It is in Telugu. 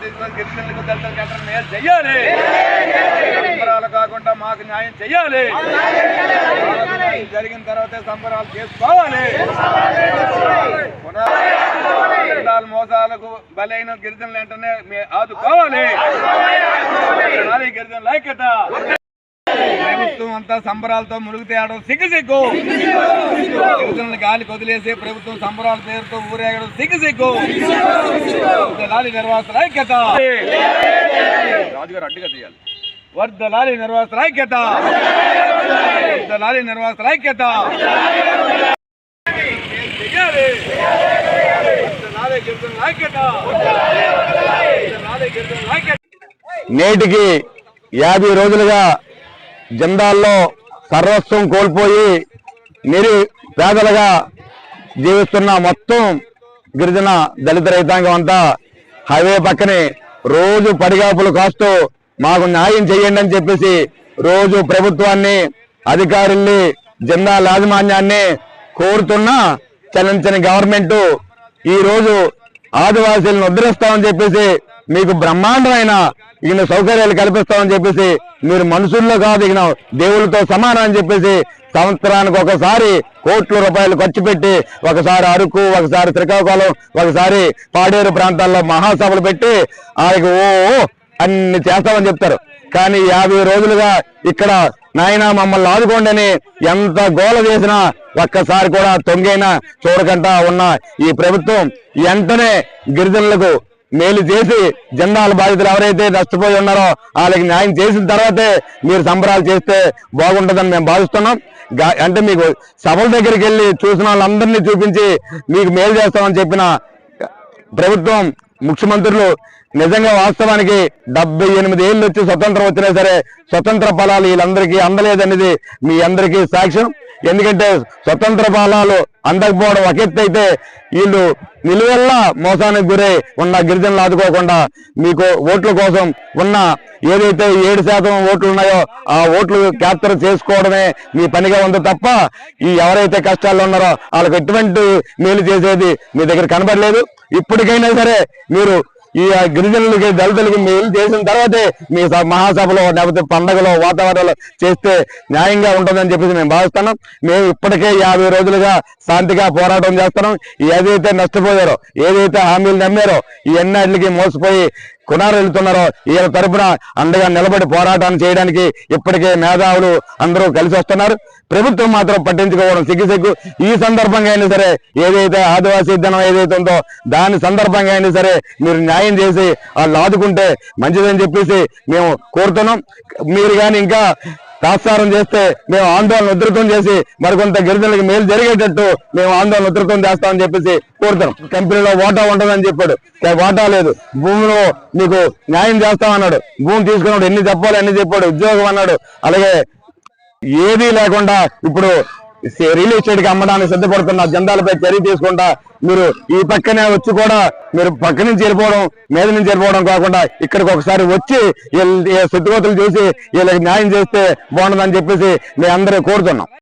తీసుకొని గిరిజనులకు దళితులకు ఎంత మేలు చెయ్యాలి, సంబరాలు కాకుండా మాకు న్యాయం చెయ్యాలి. జరిగిన తర్వాతే సంబరాలు చేసుకోవాలి. మోసాలకు బలైన గిరిజనులు వెంటనే ఆదుకోవాలి. గిరిజనుల ఐక్యత. ప్రభుత్వం అంతా సంబరాలతో ములుగు తేయడం సిగ్గు. గిరిజనులు గాలికి వదిలేసి ప్రభుత్వం సంబరాల పేరుతో ఊరేగడం సిగ్గు. వర్దలాలి నిర్వాసితుల ఐక్యత. రాజుగారు అడ్డుగా తీయాలి. వర్దలాలి నిర్వాసితుల ఐక్యత. వర్దలాలి నిర్వాసితుల ఐక్యత. నేటికి 50 రోజులుగా జెండాల్లో సర్వస్వం కోల్పోయి పేదలుగా జీవిస్తున్న మొత్తం గిరిజన దళిత రైతాంగం అంతా హైవే పక్కనే రోజు పడిగాపులు కాస్తూ మాకు న్యాయం చేయండి అని చెప్పేసి రోజు ప్రభుత్వాన్ని, అధికారుల్ని, జెండాల యాజమాన్యాన్ని కోరుతున్న చలించని గవర్నమెంట్ ఈ రోజు ఆదివాసీలను ఉద్ధరిస్తామని చెప్పేసి మీకు బ్రహ్మాండమైన ఈయన సౌకర్యాలు కల్పిస్తామని చెప్పేసి మీరు మనుషుల్లో కాదు ఈయన దేవుళ్ళతో సమానం అని చెప్పేసి సంవత్సరానికి ఒకసారి కోట్ల రూపాయలు ఖర్చు పెట్టి ఒకసారి అరకు, ఒకసారి శ్రీకాకుళం, ఒకసారి పాడేరు ప్రాంతాల్లో మహాసభలు పెట్టి ఆయనకు అన్ని చేస్తామని చెప్తారు. కానీ 50 రోజులుగా ఇక్కడ నాయన మమ్మల్ని ఆదుకోండి అని ఎంత గోల చేసినా ఒక్కసారి కూడా తొంగైనా చూడకుండా ఉన్న ఈ ప్రభుత్వం వెంటనే గిరిజనులకు మేలు చేసి జెండాల బాధితులు ఎవరైతే నష్టపోయి ఉన్నారో వాళ్ళకి న్యాయం చేసిన తర్వాతే మీరు సంబరాలు చేస్తే బాగుంటుందని మేము భావిస్తున్నాం. అంటే మీకు సభల దగ్గరికి వెళ్ళి చూసిన వాళ్ళందరినీ చూపించి మీకు మేలు చేస్తామని చెప్పిన ప్రభుత్వం, ముఖ్యమంత్రులు నిజంగా వాస్తవానికి 78 ఏళ్ళు వచ్చి స్వతంత్రం వచ్చినా సరే స్వతంత్ర ఫలాలు వీళ్ళందరికీ అందలేదనేది మీ అందరికీ సాక్ష్యం. ఎందుకంటే స్వతంత్ర ఫలాలు అందకపోవడం ఒక ఎత్తు అయితే వీళ్ళు నిలువెల్లా మోసానికి గురై ఉన్న గిరిజనులు ఆదుకోకుండా మీకు ఓట్ల కోసం ఉన్న ఏదైతే 7% ఓట్లు ఉన్నాయో ఆ ఓట్లు క్యాప్చర్ చేసుకోవడమే మీ పనిగా ఉంది తప్ప ఈ ఎవరైతే కష్టాల్లో ఉన్నారో వాళ్ళకి ఎటువంటి మేలు చేసేది మీ దగ్గర కనబడలేదు. ఇప్పటికైనా సరే మీరు ఈ గిరిజనులకి, దళితులకి మేలు చేసిన తర్వాతే మీ మహాసభలో లేకపోతే పండగలో వాతావరణంలో చేస్తే న్యాయంగా ఉంటుందని చెప్పేసి మేము భావిస్తున్నాం. మేము ఇప్పటికే 50 రోజులుగా శాంతిగా పోరాటం చేస్తున్నాం. ఏదైతే నష్టపోయారో, ఏదైతే హామీలు నమ్మారో ఈ ఎన్నాటికి మోసపోయి కునారు వెళ్తున్నారో వీళ్ళ తరఫున అండగా నిలబడి పోరాటాన్ని చేయడానికి ఇప్పటికే మేధావులు అందరూ కలిసి వస్తున్నారు. ప్రభుత్వం మాత్రం పట్టించుకోవడం సిగ్గు. ఈ సందర్భంగా అయినా సరే ఏదైతే ఆదివాసీ దినం ఏదైతే ఉందో దాని సందర్భంగా అయినా సరే మీరు న్యాయం చేసి వాళ్ళు ఆదుకుంటే మంచిదని చెప్పేసి మేము కోరుతున్నాం. మీరు కానీ ఇంకా తాత్సారం చేస్తే మేము ఆందోళన ఉధృతం చేసి మరికొంత గిరిజనులకు మేలు జరిగేటట్టు మేము ఆందోళన ఉధృతం చేస్తామని చెప్పేసి కోరుతాం. కంపెనీలో వాటా ఉంటుందని చెప్పాడు, వాటా లేదు. భూమిలో మీకు న్యాయం చేస్తామన్నాడు, భూమి తీసుకున్నాడు, ఎన్ని చెప్పాలి అన్ని చెప్పాడు. ఉద్యోగం అన్నాడు, అలాగే ఏదీ లేకుండా ఇప్పుడు రియల్ ఎస్టేట్ కి అమ్మడానికి సిద్ధపడుతున్న జెండాలపై చర్య తీసుకుంటా మీరు ఈ పక్కనే వచ్చి కూడా మీరు పక్క నుంచి వెళ్ళిపోవడం, మీద నుంచి వెళ్ళిపోవడం కాకుండా ఇక్కడికి ఒకసారి వచ్చి స్థితిగతులు చూసి వీళ్ళకి న్యాయం చేస్తే బాగుంటుందని చెప్పేసి మేము అందరూ కోరుతున్నాం.